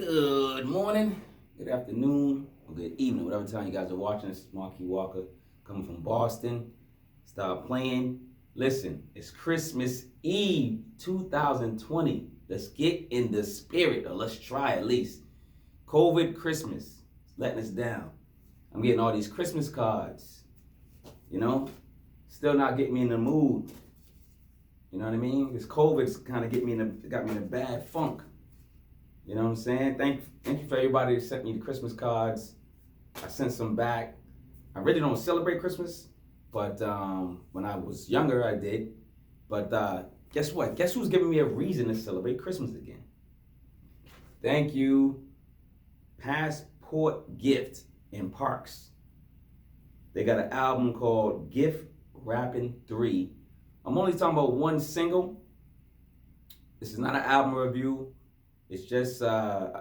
Good morning, good afternoon, or good evening, whatever time you guys are watching. This is Marquis Walker coming from Boston. Start playing. Listen, it's Christmas Eve 2020. Let's get in the spirit, or let's try at least. COVID Christmas is letting us down. I'm getting all these Christmas cards, still not getting me in the mood. You know what I mean? This COVID's kind of got me in a bad funk. You know what I'm saying? Thank you for everybody that sent me the Christmas cards. I sent some back. I really don't celebrate Christmas, but when I was younger, I did. But guess what? Guess who's giving me a reason to celebrate Christmas again? Thank you, Passport Gift in Parks. They got an album called Gift Wrapping 3. I'm only talking about one single. This is not an album review. It's just,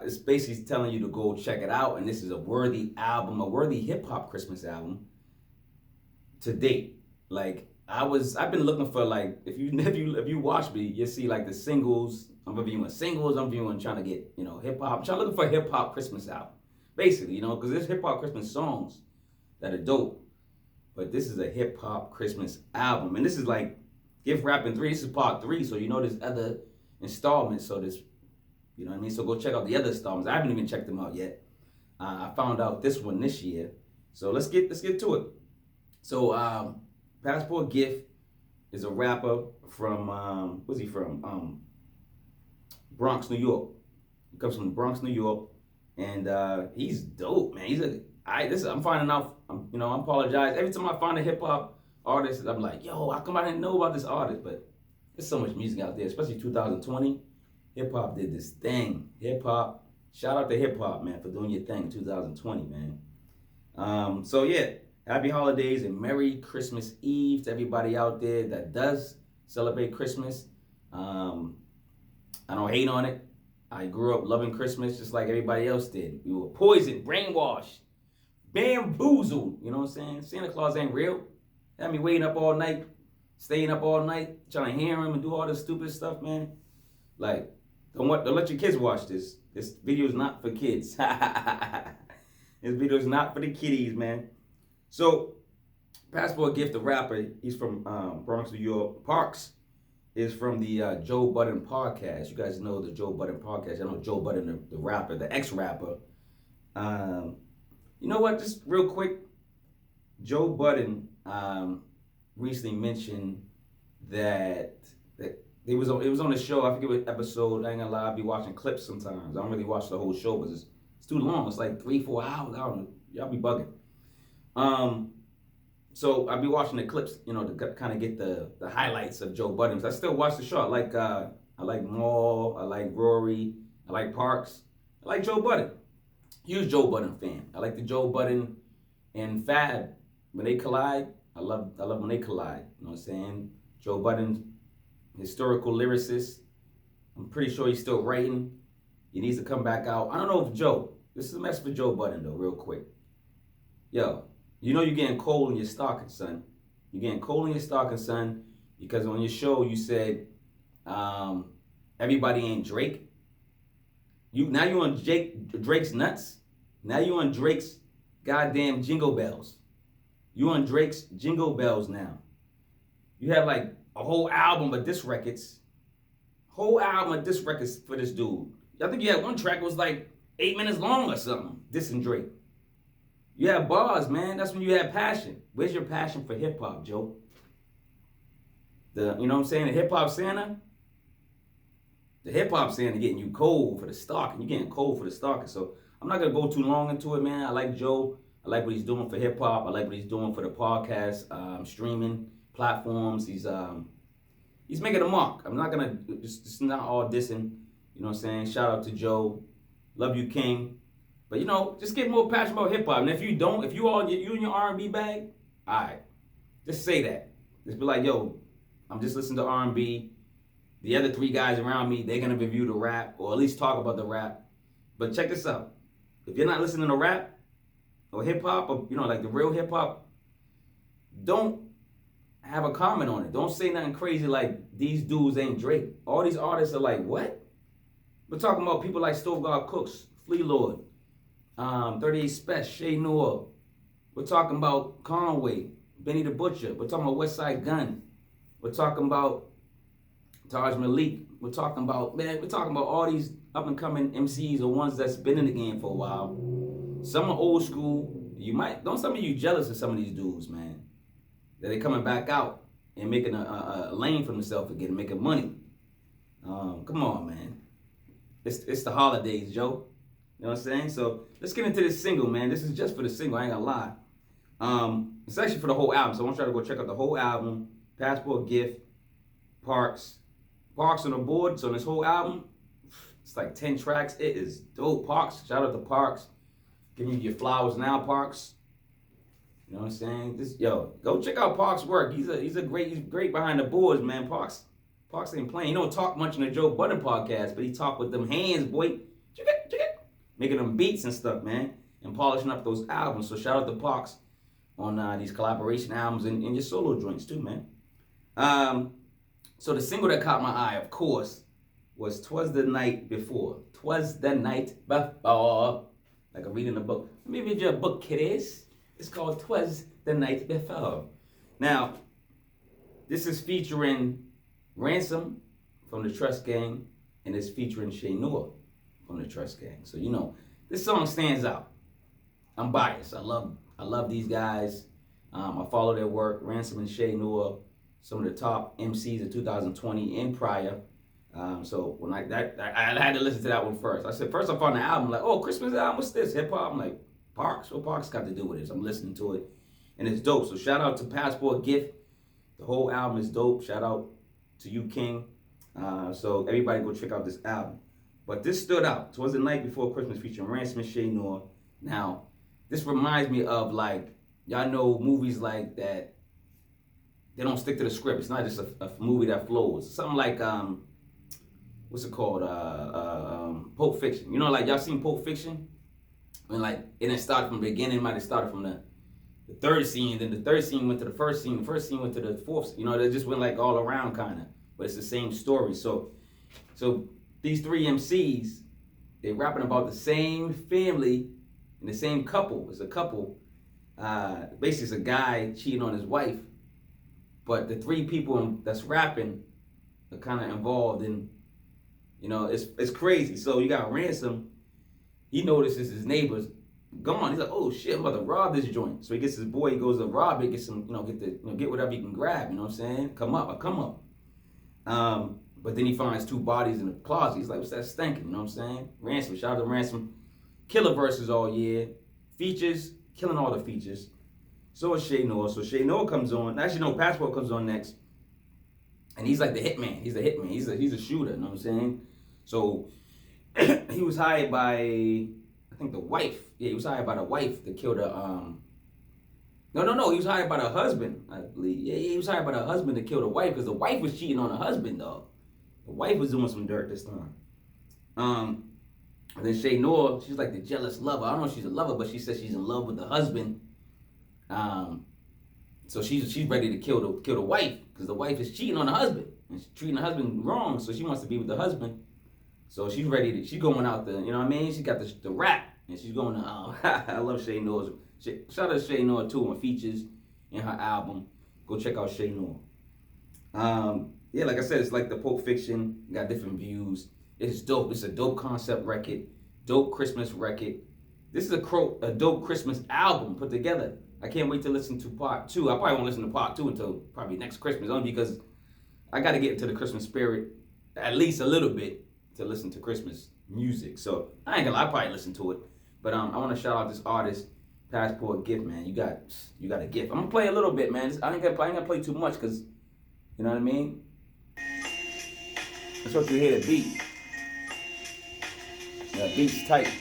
it's basically telling you to go check it out. And this is a worthy album, a worthy hip-hop Christmas album to date. Like, I've been looking for, like, if you watch me, you'll see, like, the singles. I'm reviewing singles. I'm trying to get, hip-hop. I'm looking for a hip-hop Christmas album. Basically, because there's hip-hop Christmas songs that are dope. But this is a hip-hop Christmas album. And this is, like, Gift Wrapping 3. This is part 3. So, there's other installments. So, this... You know what I mean? So go check out the other installments. I haven't even checked them out yet. I found out this one this year. So let's get to it. So Passport Gift is a rapper from where's he from? Bronx, New York. He comes from Bronx, New York, and he's dope, man. I'm finding out. I apologize every time I find a hip hop artist. I'm like, yo, how come I didn't know about this artist? But there's so much music out there, especially 2020. Hip-hop did this thing. Hip-hop, shout out to hip-hop, man, for doing your thing in 2020, man. So, yeah, happy holidays and Merry Christmas Eve to everybody out there that does celebrate Christmas. I don't hate on it. I grew up loving Christmas just like everybody else did. We were poisoned, brainwashed, bamboozled. You know what I'm saying? Santa Claus ain't real. Had me waiting up all night, staying up all night, trying to hear him and do all this stupid stuff, man. Like, don't let your kids watch this. This video is not for kids. This video is not for the kiddies, man. So, Passport Gift, the rapper, he's from Bronx, New York. Parks is from the Joe Budden podcast. You guys know the Joe Budden podcast. I know Joe Budden, the rapper, the ex-rapper. You know what? Just real quick, Joe Budden recently mentioned that it was on the show. I forget what episode. I ain't gonna lie. I be watching clips sometimes. I don't really watch the whole show because it's too long. It's like 3-4 hours. I don't know. Y'all be bugging. So I be watching the clips, to kind of get the highlights of Joe Budden. I still watch the show. I like Noir. I like Rory. I like Parks. I like Joe Budden. Huge Joe Budden fan. I like the Joe Budden and Fab when they collide. I love when they collide. You know what I'm saying? Joe Budden. Historical lyricist. I'm pretty sure he's still writing. He needs to come back out. I don't know if Joe. This is a message for Joe Budden, though, real quick. Yo, you're getting coal in your stocking, son. You're getting coal in your stocking, son, because on your show you said everybody ain't Drake. Now you on Drake's nuts. Now you on Drake's goddamn jingle bells. You on Drake's jingle bells now. You have like a whole album of diss records. For this dude. I think you had one track that was like 8 minutes long or something. Dissing Drake. You have bars, man. That's when you have passion. Where's your passion for hip-hop, Joe? You know what I'm saying? The hip-hop Santa? The hip-hop Santa getting you cold for the stocking. You're getting cold for the stocking. So I'm not going to go too long into it, man. I like Joe. I like what he's doing for hip-hop. I like what he's doing for the podcast, streaming platforms. He's making a mark. I'm not gonna just not all dissing. You know what I'm saying? Shout out to Joe. Love you, King. But just get more passionate about hip hop. And if you don't, if you in your R&B bag, alright. Just say that. Just be like, yo, I'm just listening to R&B. The other 3 guys around me, they're gonna review the rap or at least talk about the rap. But check this out. If you're not listening to rap or hip hop or like the real hip hop, don't have a comment on it. Don't say nothing crazy like these dudes ain't Drake. All these artists are like, what? We're talking about people like Stove God Cooks, Flea Lord, 38 Special, Shay Noir. We're talking about Conway, Benny the Butcher. We're talking about West Side Gun. We're talking about Taj Malik. We're talking about all these up and coming MCs or ones that's been in the game for a while. Some are old school. Some of you jealous of some of these dudes, man. That they coming back out and making a lane for themselves again, making money. Come on, man. It's the holidays, Joe. You know what I'm saying? So let's get into this single, man. This is just for the single. I ain't gonna lie. It's actually for the whole album. So I want y'all to go check out the whole album. Passport Gift, Parks on the board. So on this whole album, it's like 10 tracks. It is dope. Parks. Shout out to Parks. Giving you your flowers now, Parks. You know what I'm saying? Go check out Parks' work. He's great behind the boards, man. Parks ain't playing. He don't talk much in the Joe Budden podcast, but he talk with them hands, boy. Making them beats and stuff, man, and polishing up those albums. So shout out to Parks on these collaboration albums and your solo joints too, man. So the single that caught my eye, of course, was "Twas the Night Before." Twas the night before. Like I'm reading a book. Let me read you a book, kiddies. It's called "Twas the Night Before." Now, this is featuring Ransom from the Trust Gang, and it's featuring Shay Noir from the Trust Gang. So this song stands out. I'm biased. I love these guys. I follow their work. Ransom and Shay Noir, some of the top MCs of 2020 and prior. So when I had to listen to that one first. I said first I found the album, like, oh, Christmas album, what's this? Hip hop. I'm like, Parks. What Parks got to do with this? I'm listening to it, and it's dope. So shout out to Passport Gift. The whole album is dope. Shout out to you, King. So everybody go check out this album. But this stood out. "Twas the Night Before Christmas" featuring Ransom and Shay Noir. Now, this reminds me of, like, y'all know movies like that. They don't stick to the script. It's not just a movie that flows. Something like what's it called? Pulp Fiction. Like y'all seen Pulp Fiction? When it didn't start from the beginning. It might have started from the third scene, then the third scene went to the first scene. The first scene went to the fourth. They just went like all around kind of, but it's the same story. So these three MCs, they rapping about the same family and the same couple. It's a couple. Basically, it's a guy cheating on his wife, but the three people that's rapping are kind of involved in. It's crazy. So you got Ransom. He notices his neighbor's gone. He's like, oh shit, I'm about to rob this joint. So he gets his boy. He goes to rob it. Get some, get whatever he can grab. You know what I'm saying? Come up. But then he finds two bodies in the closet. He's like, what's that stinking? You know what I'm saying? Ransom. Shout out to Ransom. Killer verses all year. Features. Killing all the features. So is Shay Noir. So Shay Noir comes on. Actually, no, Passport comes on next. And he's like the hitman. He's the hitman. He's a shooter. You know what I'm saying? So he was hired by, I think, the wife. Yeah, he was hired by the wife to kill the No. He was hired by the husband, I believe. Yeah, he was hired by the husband to kill the wife because the wife was cheating on the husband, dog. The wife was doing some dirt this time. And then Shay Noir, she's like the jealous lover. I don't know if she's a lover, but she says she's in love with the husband. So she's ready to kill the wife because the wife is cheating on the husband and she's treating the husband wrong. So she wants to be with the husband. So she's ready she's going out there. You know what I mean? She got the rap and she's going to. I love Shay Noir. Shout out to Shay Noir too on features in her album. Go check out Shay Noir. Yeah, like I said, it's like the Pulp Fiction. Got different views. It's dope. It's a dope concept record. Dope Christmas record. This is a dope Christmas album put together. I can't wait to listen to part 2. I probably won't listen to part 2 until probably next Christmas, only because I got to get into the Christmas spirit at least a little bit to listen to Christmas music. So I ain't gonna lie, I'll probably listen to it. But I want to shout out this artist, Passport Gift, man. You got a gift. I'm gonna play a little bit, man. I ain't gonna play too much because, you know what I mean? That's what you hear the beat. Yeah, beat's tight.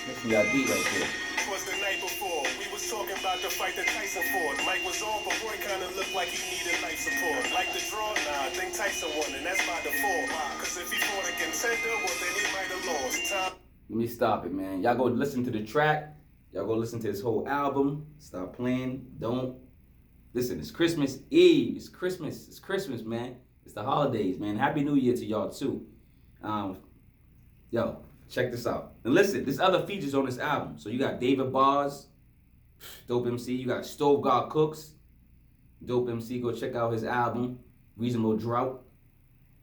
Listen to that beat right there. Was the night before. We was talking about the fight that Tyson fought. Mike was on, but Roy kind of looked like he needed life support. Like the draw? Nah, I think Tyson won, and that's by default. Because if he fought a contender, well, then he might have lost. Let me stop it, man. Y'all go listen to the track. Y'all go listen to this whole album. Stop playing. Don't. Listen, it's Christmas Eve. It's Christmas. It's Christmas, man. It's the holidays, man. Happy New Year to y'all, too. Yo, Check this out. And listen, there's other features on this album. So you got David Bars, dope MC. You got Stove God Cooks, dope MC. Go check out his album, Reasonable Drought.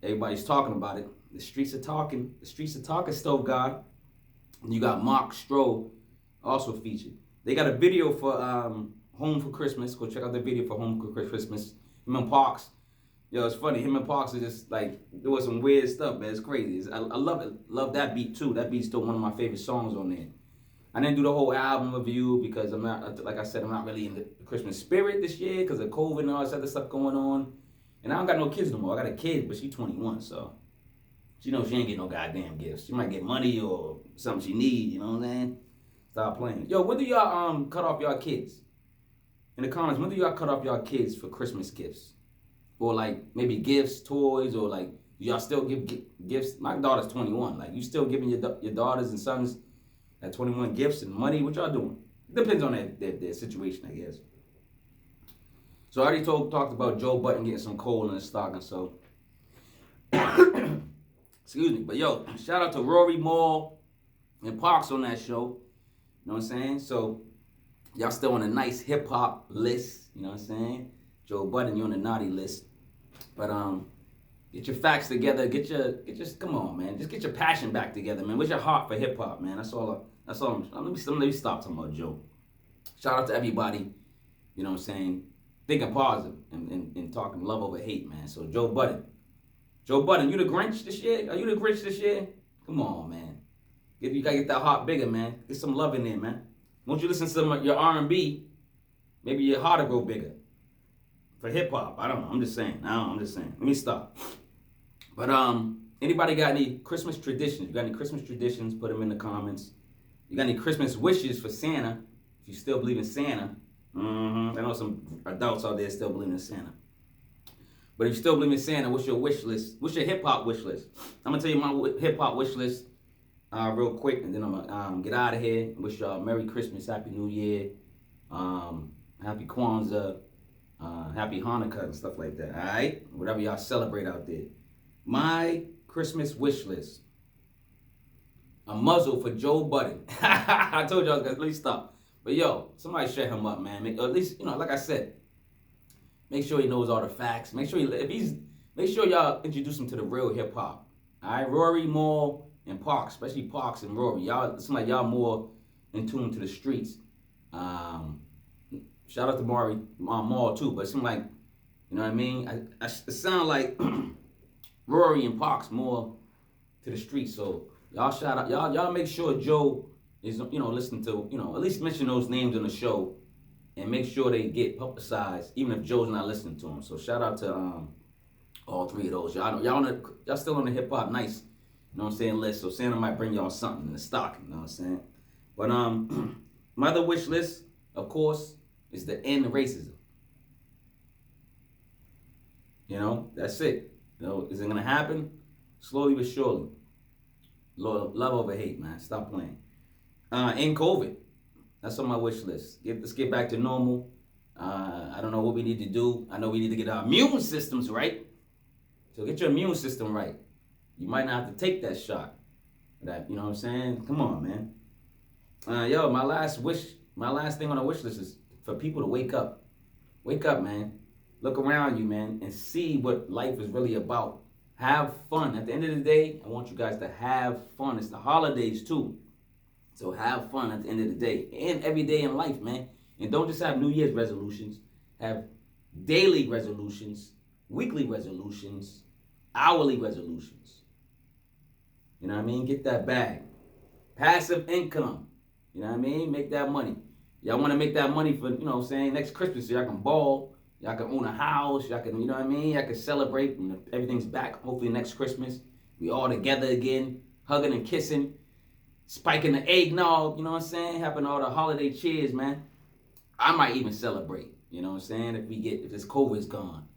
Everybody's talking about it. The streets are talking. The streets are talking, Stove God. And you got Mark Stroh, also featured. They got a video for Home for Christmas. Go check out the video for Home for Christmas. Him and Parks. Yo, it's funny. Him and Parks are just like doing some weird stuff, man. It's crazy. I love it. Love that beat too. That beat's still one of my favorite songs on there. I didn't do the whole album review because I'm not, like I said, I'm not really in the Christmas spirit this year because of COVID and all this other stuff going on. And I don't got no kids no more. I got a kid, but she's 21, so she knows she ain't get no goddamn gifts. She might get money or something she need. You know what I'm saying? Stop playing. Yo, when do y'all cut off y'all kids? In the comments, when do y'all cut off y'all kids for Christmas gifts? Or like maybe gifts, toys, or like y'all still give gifts? My daughter's 21. Like you still giving your daughters and sons at 21 gifts and money? What y'all doing? It depends on their situation, I guess. So I already talked about Joe Budden getting some coal in his stocking. So excuse me, but yo, shout out to Rory Moore and Parks on that show. You know what I'm saying? So y'all still on a nice hip hop list. You know what I'm saying? Joe Budden, you're on the naughty list. But get your facts together. Get your come on, man. Just get your passion back together, man. Where's your heart for hip hop, man? That's all. Let me stop talking about Joe. Shout out to everybody. You know what I'm saying? Thinking positive and talking love over hate, man. So Joe Budden, you the Grinch this year? Are you the Grinch this year? Come on, man. You gotta get that heart bigger, man. Get some love in there, man. Won't you listen to some of your R&B? Maybe your heart will grow bigger. For hip hop, I don't know. I'm just saying. Let me stop. But anybody got any Christmas traditions? You got any Christmas traditions? Put them in the comments. You got any Christmas wishes for Santa? If you still believe in Santa. I know some adults out there still believe in Santa. But if you still believe in Santa, what's your wish list? What's your hip hop wish list? I'm gonna tell you my hip hop wish list real quick, and then I'm gonna get out of here. Wish y'all Merry Christmas, Happy New Year, Happy Kwanzaa. Happy Hanukkah and stuff like that, all right? Whatever y'all celebrate out there. My Christmas wish list. A muzzle for Joe Budden. I told y'all guys, please stop. But yo, somebody shut him up, man. At least, like I said, make sure he knows all the facts. Make sure y'all introduce him to the real hip hop. All right, Rory Moore and Parks, especially Parks and Rory. Y'all more in tune to the streets. Shout out to Maul too, but it seemed like, you know what I mean? It sound like Rory and Parks more to the streets. So y'all shout out, y'all make sure Joe is, listening to, at least mention those names on the show and make sure they get publicized, even if Joe's not listening to them. So shout out to all three of those. Y'all still on the hip hop nice, list. So Santa might bring y'all something in the stocking, you know what I'm saying? But my other wish list, of course, is to end racism. That's it. Is it gonna happen? Slowly but surely. Love over hate, man. Stop playing. End COVID. That's on my wish list. Let's get back to normal. I don't know what we need to do. I know we need to get our immune systems right. So get your immune system right. You might not have to take that shot. You know what I'm saying? Come on, man. My last thing on the wish list is for people to wake up. Wake up, man. Look around you, man, and see what life is really about. Have fun. At the end of the day, I want you guys to have fun. It's the holidays, too. So have fun at the end of the day. And every day in life, man. And don't just have New Year's resolutions. Have daily resolutions, weekly resolutions, hourly resolutions. You know what I mean? Get that bag. Passive income. You know what I mean? Make that money. Y'all want to make that money for, next Christmas so y'all can ball, y'all can own a house, y'all can, y'all can celebrate when everything's back. Hopefully next Christmas, we all together again, hugging and kissing, spiking the eggnog, having all the holiday cheers, man. I might even celebrate, if this COVID's gone.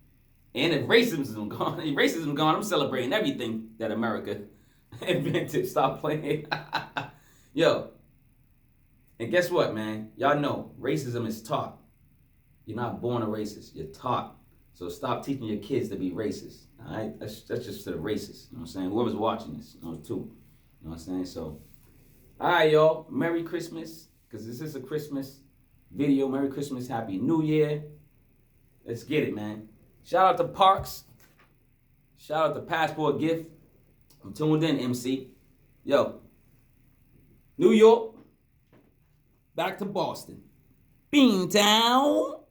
And if racism's gone, I'm celebrating everything that America invented. Stop playing. Yo. And guess what, man? Y'all know racism is taught. You're not born a racist. You're taught. So stop teaching your kids to be racist. All right? That's just to the racists. You know what I'm saying? Whoever's watching this, too. You know what I'm saying? So, all right, y'all. Merry Christmas, because this is a Christmas video. Merry Christmas, Happy New Year. Let's get it, man. Shout out to Parks. Shout out to Passport Gift. I'm tuned in, MC. Yo, New York, back to Boston. Beantown.